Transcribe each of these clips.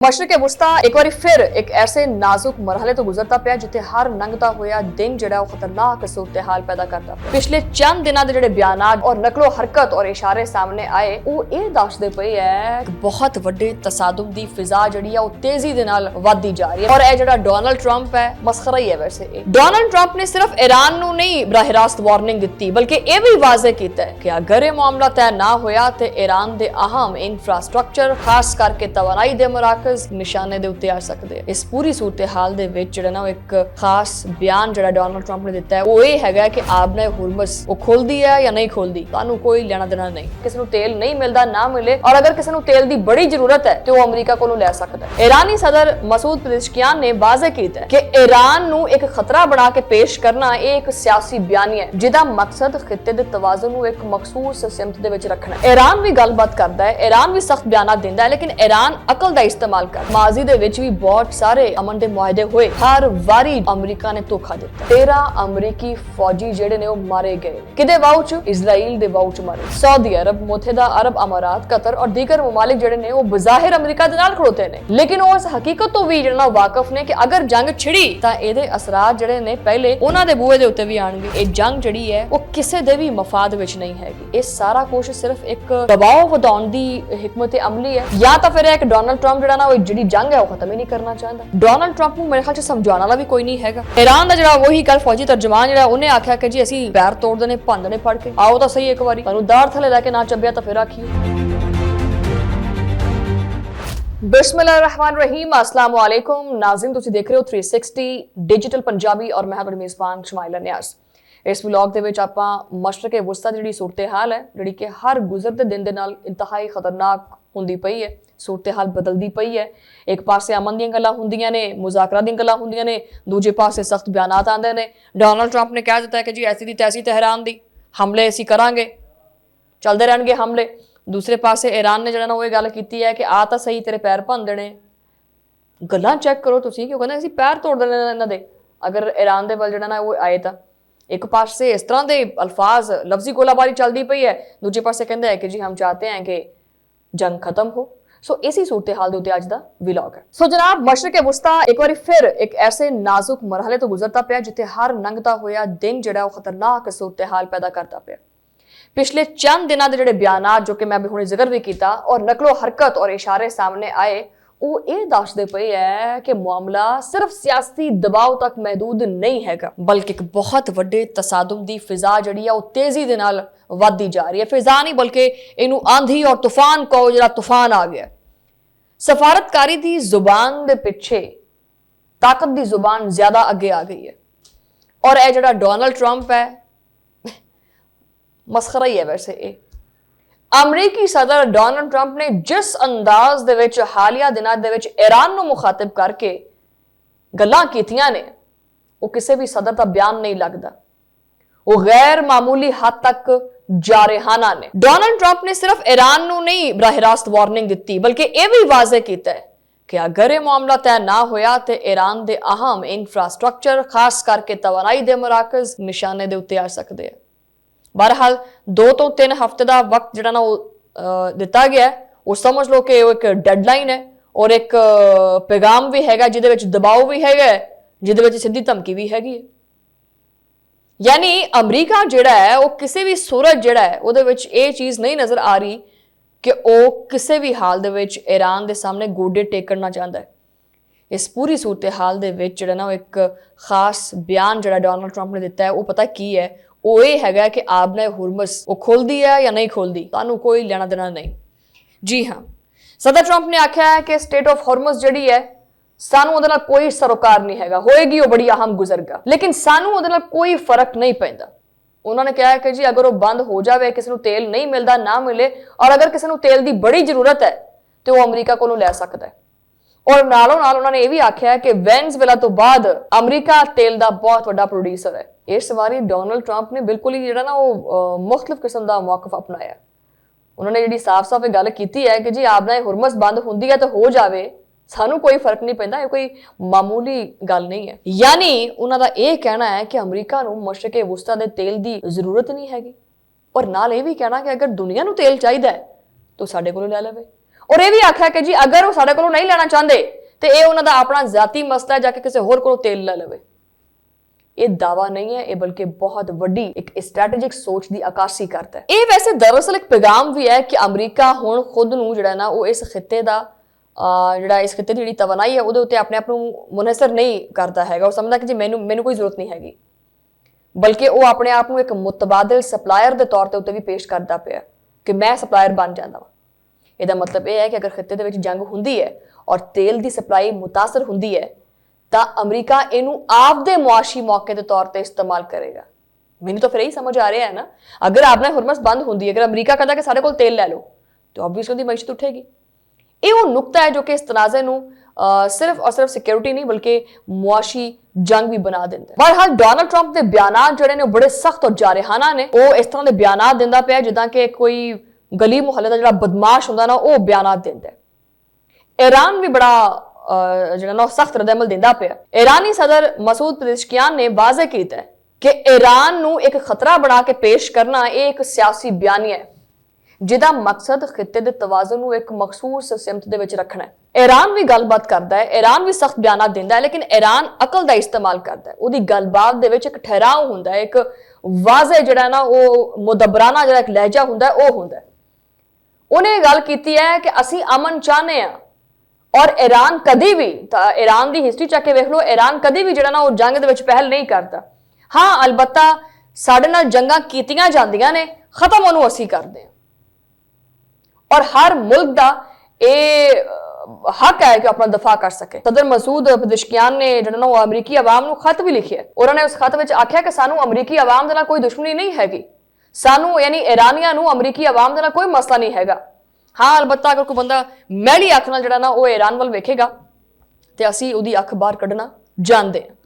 मशरक़ वुस्ता एक बार फिर एक ऐसे नाजुक मरहले तो गुजरता पिया जिथे हर लंघता होया दिन जिहड़ा खतरनाक सूरत हाल पैदा करता पिया। पिछले चंद दिनों के जिहड़े बयानात और नकलो हरकत और इशारे सामने आए वो ये दसदे पए है कि बहुत वड्डे तसादुम दी फिजा जिहड़ी है वो तेजी दे नाल वधदी जा रही है। और ये जिहड़ा डोनाल्ड ट्रंप है मसखरा ही है। वैसे डोनाल्ड ट्रंप ने सिर्फ ईरान नूं नहीं बराह रास्त वार्निंग दी बल्कि यह भी वाज़े कीता है कि अगर ये मामला तय ना होया तो ईरान दे अहम इंफ्रास्ट्रक्चर खास करके तवानाई दे मराकज निशाने दे उत्ते आ सकते हैं। इस पूरी सूरत हाल दे विच जिहड़ा ना एक खास बयान जिहड़ा डोनाल्ड ट्रंप ने दिता है वो ये हैगा कि आबने हुरमस वो खोलदी है या नहीं खोलदी तानू कोई लेना देना नहीं। किसी नूं तेल नहीं मिलदा ना मिले और अगर किसी नूं तेल दी बड़ी जरूरत है तो वो अमेरिका कोलों ले सकदा है। ईरानी सदर मसूद पेज़ेशकियान ने वाज़े कीता है कि ईरान नूं एक खतरा बना के पेश करना एक सियासी बयानिया है जिहदा मकसद खित्ते दे तवाज़ुन नूं एक मखसूस सिमत दे विच रखना है। ईरान भी गलबात करदा है, ईरान भी सख्त बयानात दिंदा है, लेकिन ईरान अकल दा इस्तेमाल माजी दे विच भी बहुत सारे अमन दे मुआहदे हुए, हर वारी अमेरिका ने धोखा दिता। 13 अमरीकी फौजी जेडे ने वो मारे गए। किदे वाउच? इजराइल दे वाउच मारे। सऊदी अरब, मुत्तहिदा अरब अमारात, कतर और दीगर ममालिक जेडे ने वो बज़ाहिर अमेरिका दे नाल खड़ोते ने, लेकिन वो इस हकीकत तो भी जेडा वाकफ ने कि अगर जंग छिड़ी तां इहदे असरात जेडे ने पहले उन्हां दे बूहे दे उत्ते भी आणगे। ये जंग जिहड़ी है वो किसे दे भी मफाद विच नहीं हैगी। ये सारा कुछ सिर्फ एक दबाव वधाउण दी हिकमत अमली है या तां फिर एक डोनाल्ड ट्रंप जेडा ना वो जिहड़ी जंग है वो खत्म ही नहीं करना चाहता। डोनाल्ड ट्रंप को मेरे ख्याल से समझाने वाला भी कोई नहीं हैगा। ईरान का जिहड़ा वही कल फौजी तर्जमान जिहड़ा उन्हें आख्या कि जी असीं पैर तोड़ देने भंदने फड़ के आओ तो सही एक बारी तुहानूं दाड़ थले लैके ना चब्बिया तो फिर आखियो। बिस्मिल्लाहिर्रहमानिर्रहीम, अस्सलाम वालेकुम नाज़रीन, तुसीं देख रहे हो 360 डिजिटल पंजाबी और मैं तुहाडी मेज़बान शमाइला नियाज़। इस व्लॉग दे विच आपां मशरक़ वुस्ता जिहड़ी सूरत हाल है जिहड़ी कि हर गुजरदे दिन दे नाल इंतहाई खतरनाक हुंदी पई है, सूरत हाल बदलदी पई है। एक पासे अमन दीयां गल्लां हुंदियां ने, मुज़ाकरा दीयां गल्लां हुंदियां ने, दूजे पासे सख्त बयानात आंदे ने। डोनाल्ड ट्रंप ने कह दिता है कि जी ऐसी दी तैसी तेहरान दी हमले असीं करांगे, चलदे रहणगे हमले। दूसरे पासे ईरान ने जिहड़ा ना वो गल कीती है कि आ तां सही तेरे पैर भंन देने। गल्लां चैक करो तुसीं कि कहंदे असीं पैर तोड़ देने इन्हां दे अगर ईरान दे वल जिहड़ा ना वो आए तां। एक पासे इस तरह के अल्फाज लफ्जी गोलाबारी चलती पई है, दूजे पासे कहंदे है कि जी हम चाहते हैं कि जंग खत्म हो। सो इसी सूरत हाल दे अज दा व्लॉग है। सो जनाब मशरक़ वुस्ता एक बार फिर एक ऐसे नाजुक मरहले तो गुजरता पिया जिथे हर लंघता होया दिन जिहड़ा वो खतरनाक सूरत हाल पैदा करता पिया। पिछले चंद दिनों के जिहड़े बयानात जो कि मैं अभी हुणे जिक्र भी किया और नकलो हरकत और इशारे सामने आए वो ये दसदे पए है कि मामला सिर्फ सियासी दबाव तक महदूद नहीं हैगा बल्कि एक बहुत वड्डे तसादुम दी फिजा जिहड़ी है वो तेजी दे नाल वधदी जा रही है। फिजा नहीं बल्कि इनू आंधी और तूफान कहो जिहड़ा तूफान आ गया। सफारतकारी दी जुबान दे पिछे ताकत दी जुबान ज्यादा अगे आ गई है और यह जिहड़ा डोनाल्ड ट्रंप है मसखरा ही है। वैसे अमरीकी सदर डोनाल्ड ट्रंप ने जिस अंदाज दे विच हालिया दिनां दे विच ईरान नूं मुखातिब करके गल्लां कीतियां ने वो किसी भी सदर का बयान नहीं लगता। वो गैर मामूली हद तक जारहाना ने। डोनाल्ड ट्रंप ने सिर्फ ईरान नूं नहीं बराह रास्त वार्निंग दी बल्कि यह भी वाज़े कीता है कि अगर यह मामला तय ना होया तो ईरान दे अहम इंफ्रास्ट्रक्चर खास करके तवानाई दे मराकज निशाने दे उत्ते आ सकते हैं। बहरहाल 2 तो 3 हफ्ते का वक्त जिहड़ा ना वो दिता गया है वो समझ लो कि वो एक डेडलाइन है और एक पैगाम भी हैगा जिहदे विच दबाव भी हैगा जिहदे विच सीधी धमकी भी हैगी है। यानी अमरीका जिहड़ा है वो किसी भी सूरत जिहड़ा है उहदे विच ये चीज़ नहीं नज़र आ रही कि वो किसी भी हाल दे विच ईरान दे सामने गोडे टेकना चाहता है। इस पूरी सूरत हाल दे विच जिहड़ा ना एक खास बयान जिहड़ा डोनाल्ड ट्रंप ने दिता है वो पता की है वो ये हैगा कि आबने हुरमस वो खोलदी है या नहीं खोलदी तानू कोई लेना देना नहीं। जी हाँ, सदर ट्रंप ने आख्या है कि स्टेट ऑफ हॉर्मस जिहड़ी है सानू उहदे नाल कोई सरोकार नहीं हैगा, होएगी वो बड़ी अहम गुजरगा लेकिन सानू उहदे नाल कोई फर्क नहीं पैंदा। उन्होंने कहा है कि जी अगर वो बंद हो जाए, किसी को तेल नहीं मिलता ना मिले और अगर किसी को तेल की बड़ी जरूरत है तो वो अमरीका को लै सकता है। और नालों नाल उन्होंने ये भी आख्या है कि वेनेजुएला तो बाद अमरीका तेल का बहुत बड़ा प्रोड्यूसर है। इस बारी डोनाल्ड ट्रंप ने बिल्कुल ही जिहड़ा ना वो मुख्तलिफ किस्म का मौकफ अपनाया। उन्होंने जिहड़ी साफ साफ गल की है कि जी आपदा हुरमस बंद होंदी है तो हो जाए, सानू कोई फर्क नहीं पैंदा, कोई मामूली गल नहीं है। यानी उन्हों का यह कहना है कि अमरीका नूं मशरक़ वुस्ता दे तेल की जरूरत नहीं हैगी और नाल ये भी कहना कि अगर दुनिया नूं तेल चाहिए तो साडे कोलों लै लवे और यह भी आख्या कि जी अगर वो साडे कोलों नहीं लेना चाहते तो यह उन्हों का अपना जाती मसला है, जाके किसी होर कोलों तेल ले लवे। ये दावा नहीं है, ये बल्कि बहुत वड्डी एक स्ट्रैटेजिक सोच की अकासी करता है। ये वैसे दरअसल एक पैगाम भी है कि अमरीका हुण खुद नूं जिहड़ा ना वो इस खिते का जिहड़ा इस खिते की जिहड़ी तवानाई है उहदे उत्ते अपने आप नूं मुनहसर नहीं करता है। वो समझदा कि जी मैनू कोई जरूरत नहीं हैगी, बल्कि वो अपने आप नूं एक मुतबादिल सप्लायर के तौर पर भी पेश करता पिया कि मैं सप्लायर बन जाता वा। ਇਹਦਾ मतलब यह है कि अगर खिते ਦੇ ਵਿੱਚ जंग ਹੁੰਦੀ है और तेल की सप्लाई मुतासर ਹੁੰਦੀ है तो अमरीका इनू आपदे मुआशी मौके के तौर पर इस्तेमाल करेगा। मैनू तो फिर यही समझ आ रहा है ना, अगर आपने हुरमस बंद होंगी, अगर अमरीका कहता कि साढ़े को तेल लै लो तो ऑबवियसली उनकी मैशत उठेगी। ये वो नुकता है जो कि इस तनाज़े नू सिर्फ और सिर्फ सिक्योरिटी नहीं बल्कि मुआशी जंग भी बना देंगे। बहरहाल डोनाल्ड ट्रंप के बयान जोड़े ने बड़े सख्त और जारहाना ने, वो इस तरह के बयान दिंदा पिया जिदा कि कोई गली मुहल्ले का जो बदमाश होंदा ना वो बयान देंदा। ईरान भी बड़ा जो ना सख्त रद्द-ए-अमल देंदा पिया। ईरानी सदर मसूद पेज़ेश्कियान ने वाज़े कीता है कि ईरान नू एक खतरा बना के पेश करना ये एक सियासी बयानिया है जिदा मकसद खिते के तवाज़ुन नू एक मखसूस सिमत दे विच रखना है। ईरान भी गलबात करता है, ईरान भी सख्त बयान देंदा है, लेकिन ईरान अकल का इस्तेमाल करता है। उहदी गलबात दे विच एक ठहराव हुंदा है, एक वाज़े जिहड़ा ना वो मुदब्बराना जिहड़ा एक लहजा हुंदा है वो हुंदा है। उन्हें गल कीती है कि असीं अमन चाहते हैं और ईरान कभी भी, ईरान की हिस्टरी चक के वेख लो, ईरान कभी भी जिहड़ा ना वो जंग दे विच पहल नहीं करता। हाँ अलबत्ता साडे नाल जंगां कीतियां जांदियां ने, खत्म उहनूं असीं करदे हां और हर मुल्क का ये हक है कि अपना दफा कर सके। सदर मसूद पेज़ेश्कियान ने जिहड़ा ना वो अमरीकी अवाम नूं खत भी लिखिया। उन्होंने उस खत विच आख्या कि सानू अमरीकी अवाम दे नाल कोई दुश्मनी नहीं हैगी, सानू यानी ईरानियां नूं अमरीकी अवाम दे नाल कोई मसला नहीं हैगा। हाँ अलबत्ता अगर कोई बंदा मैली अख नाल जिहड़ा ना वो ईरान वाल वेखेगा तो असीं उहदी अख बाहर कढना जानते हैं।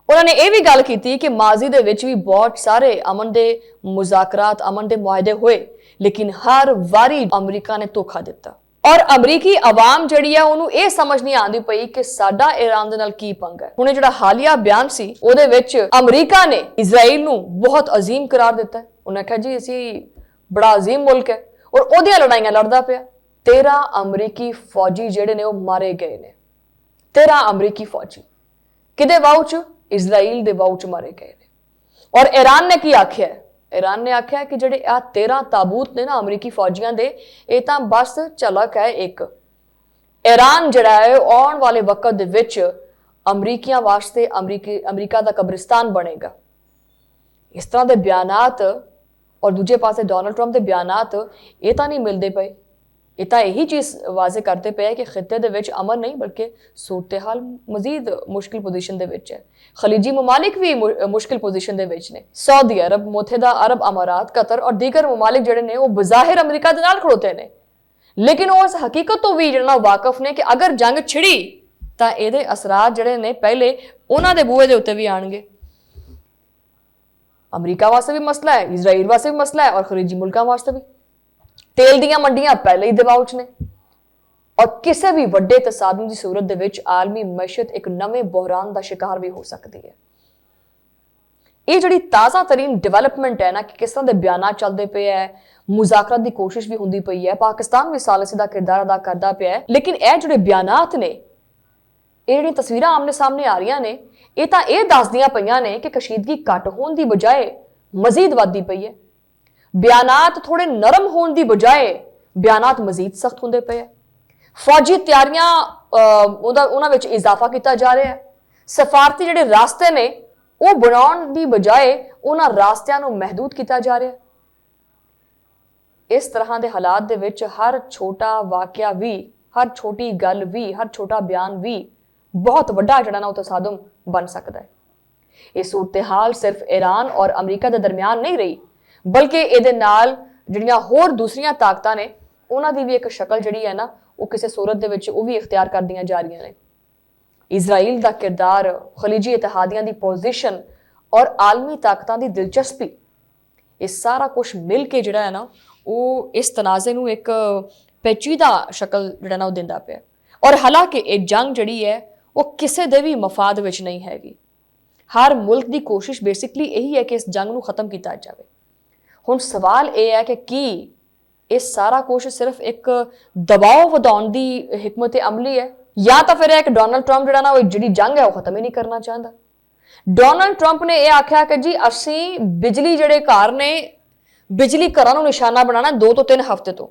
उन्होंने ये भी गल की कि माजी दे विच भी बहुत सारे अमन के मुज़ाकरात, अमन के मुआहदे हुए, लेकिन हर वारी अमरीका ने धोखा दिता और अमरीकी अवाम जिहड़ी है उहनूं ये समझ नहीं आती पई कि साडा ईरान दे नाल की पंगा है। हुणे जिहड़ा हालिया बयान सी उहदे विच अमरीका ने इजराइल नूं बहुत अजीम करार दिता है। उन्हें कहा जी असीं बड़ा अजीम मुल्क है और उहदियां लड़ाइयां लड़दा पिया। 13 अमरीकी फौजी जिहड़े ने वो मारे गए ने, 13 अमरीकी फौजी किदे वाउ च, इजराइल दे वाउ च मारे गए ने। और ईरान ने की आख्या है, ईरान ने आख्या कि जिहड़े आ 13 ताबूत ने ना अमरीकी फौजियां दे, ये तां बस झलक है एक। ईरान जिहड़ा है आउण वाले वक्त दे विच अमरीकियां वास्ते अमरीका दा कब्रिस्तान बनेगा। इस तरह के बयानात और दूजे पासे डोनाल्ड ट्रंप के बयानात ये तां नहीं मिलते पे, ये तां यही चीज़ वाजे करते पे कि खिते दे विच अमन नहीं बल्कि सूरत हाल मजीद मुश्किल पोजीशन दे विच है। खलीजी ममालिक भी मुश्किल पोजीशन दे विच ने। सऊदी अरब, मुत्तहिदा अरब अमारात, कतर और दीगर ममालिक जिहड़े ने वो बज़ाहिर अमरीका दे नाल खड़ोते ने, लेकिन वो इस हकीकत तो भी जिहड़ा वाकफ ने कि अगर जंग छिड़ी तां इहदे असरात जिहड़े ने पहले उन्हां दे बूहे दे उत्ते भी आणगे। अमरीका वास्ते भी मसला है, इजराइल वास्ते भी मसला है और खलीजी मुल्कां वास्ते भी। तेल दीयां मंडियां पहले ही दबाव च ने और किसी भी वड्डे तसादम की सूरत दे विच आलमी मैशत एक नवे बहरान का शिकार भी हो सकती है। ये जिहड़ी ताज़ा तरीन डिवेलपमेंट है ना कि किस तरह के बयान चलते पे है, मुज़ाकरात की कोशिश भी होंदी पई है, पाकिस्तान भी सालसी का किरदार अदा करता पे है, लेकिन यह जिहड़े बयानात ने, ये जिहड़ियां तस्वीरां आमने सामने आ रही ने, ये तां ये दसदियां पईयां ने कि कशीदगी घट होने की बजाय मजीद वधदी पई है। बयानात थोड़े नरम होने की बजाय बयानात मजीद सख्त होंदे पे है। फौजी तैयारियां उन्हां विच इजाफा किया जा रहा है। सफारती जिहड़े रास्ते ने वो बनाउण की बजाय उन्हां रास्तियां नूं महदूद किया जा रहा है। इस तरह के हालात दे विच हर छोटा वाकया भी, हर छोटी गल भी, हर छोटा बयान भी बहुत वड्डा जिहड़ा ना तसादुम बन सकता है। ये सूरत हाल सिर्फ ईरान और अमरीका के दरमियान नहीं रही, बल्कि इहदे नाल जिहड़ियां होर दूसरियां ताकतां ने उन्हां दी भी एक शक्ल जिहड़ी है ना वो किसी सूरत दे विच वो भी इख्तियार करदियां जा रही ने। इजराइल का किरदार, खलीजी इतिहादियां दी पोजीशन और आलमी ताकतां दी दिलचस्पी, ये सारा कुछ मिल के जिहड़ा है ना वो इस तनाज़े नूं एक पेचीदा शक्ल जिहड़ा ना वो दिंदा पिया। और हालांकि ये जंग जिहड़ी है वो किसी दे भी मफाद विच नहीं हैगी। हर मुल्क की कोशिश बेसिकली यही है कि इस जंग नूं खत्म किया जाए। हुण सवाल यह है कि ਇਹ ਸਾਰਾ ਕੁਝ ਸਿਰਫ ਇੱਕ ਦਬਾਅ ਵਧਾਉਣ ਦੀ ਹਿਕਮਤ ਅਮਲੀ ਹੈ, ਜਾਂ ਤਾਂ ਫਿਰ ਇੱਕ ਡੋਨਲਡ ਟਰੰਪ ਜਿਹੜਾ ਨਾ ਉਹ ਜਿਹੜੀ ਜੰਗ ਹੈ ਉਹ ਖਤਮ ਹੀ ਨਹੀਂ ਕਰਨਾ ਚਾਹੁੰਦਾ। ਡੋਨਲਡ ਟਰੰਪ ਨੇ ਇਹ ਆਖਿਆ ਕਿ ਜੀ ਅਸੀਂ ਬਿਜਲੀ ਜਿਹੜੇ ਘਰ ਨੇ ਬਿਜਲੀ ਘਰਾਂ ਨੂੰ ਨਿਸ਼ਾਨਾ ਬਣਾਉਣਾ 2 ਤੋਂ 3 ਹਫ਼ਤੇ ਤੋਂ,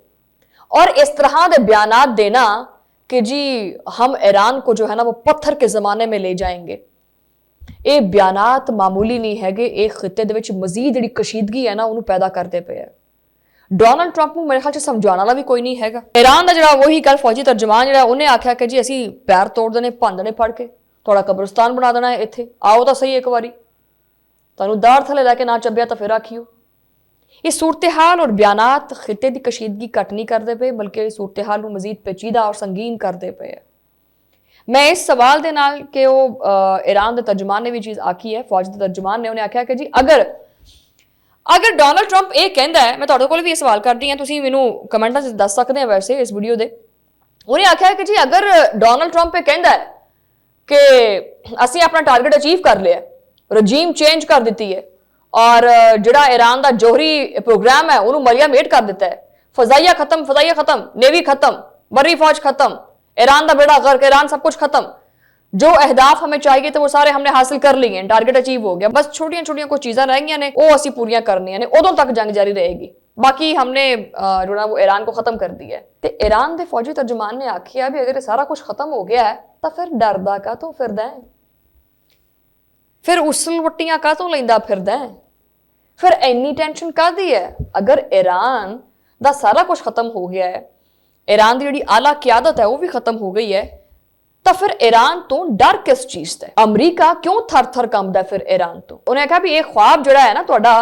और इस तरह के बयानात देना कि जी हम ईरान को जो है ना वो पत्थर के ज़माने में ले जाएंगे, ये बयानात मामूली नहीं है, एक खिते दे विच मजीद जिहड़ी कशीदगी है ना उन्होंने पैदा करते पे है। डोनाल्ड ट्रंप को मेरे ख्याल से समझाने वाला भी कोई नहीं है। ईरान का जिहड़ा वही कल फौजी तर्जमान जिहड़ा उन्हें आख्या कि जी असीं पैर तोड़ देने भंन देने फड़ के थोड़ा कब्रिस्तान बना देना है इत्थे, आओ तो सही एक बारी, तुहानूं दाड़ थले लैके ना चब्बिया तो फिर आखियो। ये सूरत हाल और बयानात खिते की कशीदगी घट नहीं करते पे, बल्कि सूरत हाल को मजीद पेचीदा और संगीन करते पे है। मैं इस सवाल के नाल कि वो ईरान के तर्जमान ने भी चीज़ आखी है, फौज के तर्जमान ने उन्हें आख्या कि जी अगर अगर डोनाल्ड ट्रंप ये कहता है, मैं तुहाडे कोल भी ये सवाल करती हाँ, तुसीं मैनूं कमेंटां च दस सकते हैं वैसे इस वीडियो दे। उन्हें आख्या कि जी अगर डोनाल्ड ट्रंप ये कहता है कि असीं अपना टारगेट अचीव कर लिया, रजीम चेंज कर दी है और जिहड़ा ईरान का जोहरी प्रोग्राम है उन्होंने मलिया मेट कर दिता है, फजाइया खत्म, नेवी खत्म, बर्री फौज खत्म, ईरान का बेड़ा गर्क, ईरान सब कुछ खत्म, जो अहदाफ हमें चाहिए थे वो सारे हमने हासिल कर लिए हैं, टारगेट अचीव हो गया, बस छोटियां छोटियां कुछ चीज़ां रह गई ने वो असी पूरियां करनियां ने, उदों तक जंग जारी रहेगी, बाकी हमने जो वो ईरान को खत्म कर दिया है। तो ईरान के फौजी तर्जमान ने आखिया भी अगर ये सारा कुछ खत्म हो गया है तो फिर डरदा कातों फिरदा है, फिर उसल वट्टियां कातों लैंदा फिरदा है, फिर इन्नी टेंशन काहदी है? अगर ईरान दा सारा कुछ खत्म हो गया है, ईरान की जिहड़ी आला क़यादत है वो भी खत्म हो गई है, तो फिर ईरान तो डर किस चीज़ का? अमरीका क्यों थर थर कंबदा है फिर ईरान तो? उन्हें कहा भी ये ख्वाब जिहड़ा है ना तुहाडा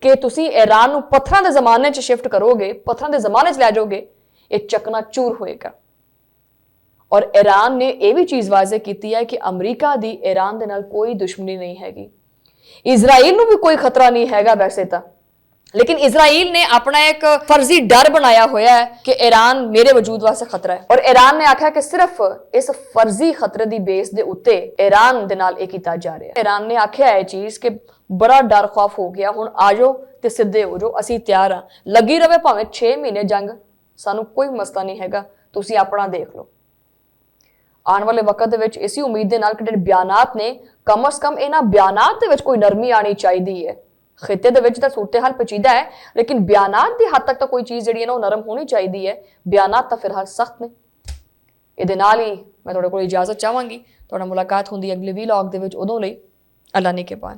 कि तुसीं ईरान नूं पत्थरां दे ज़माने च शिफ्ट करोगे, पत्थरां दे ज़माने च लै जाओगे, ये चकनाचूर होएगा। और ईरान ने यह भी चीज़ वाज़े की है कि अमरीका दी ईरान दे नाल कोई दुश्मनी नहीं हैगी, इजराइल नूं भी कोई खतरा नहीं हैगा वैसे तो, लेकिन इजराइल ने अपना एक फर्जी डर बनाया होया है कि ईरान मेरे वजूद वास्ते खतरा है, और ईरान ने आख्या कि सिर्फ इस फर्जी खतरे की बेस के उत्ते ईरान दे नाल कीता जा रहा है। ईरान ने आख्या है चीज़ कि बड़ा डर खौफ हो गया, हुण आ जाओ ते सिद्धे हो जाओ, असीं तैयार हाँ, लगी रहे भावें 6 महीने जंग, सानू कोई मसला नहीं हैगा, तुसीं अपना देख लो। आने वाले वक्त दे विच इसी उम्मीद दे नाल कि जिहड़े बयानात ने कम अज कम इन्हां बयानात दे विच कोई नरमी आनी चाहिए है। खिते दे विच तां सूरत हाल पेचीदा है, लेकिन बयानात दी हद तक तो कोई चीज़ जिहड़ी है ना नरम होनी चाहिए है, बयानात तां फिलहाल सख्त ने। इहदे नाल ही मैं तुहाडे कोल इजाजत चाहांगी, तुहाडा मुलाकात हुंदी अगले वीलॉग दे विच, उदों लई अल्लाह ने के पान।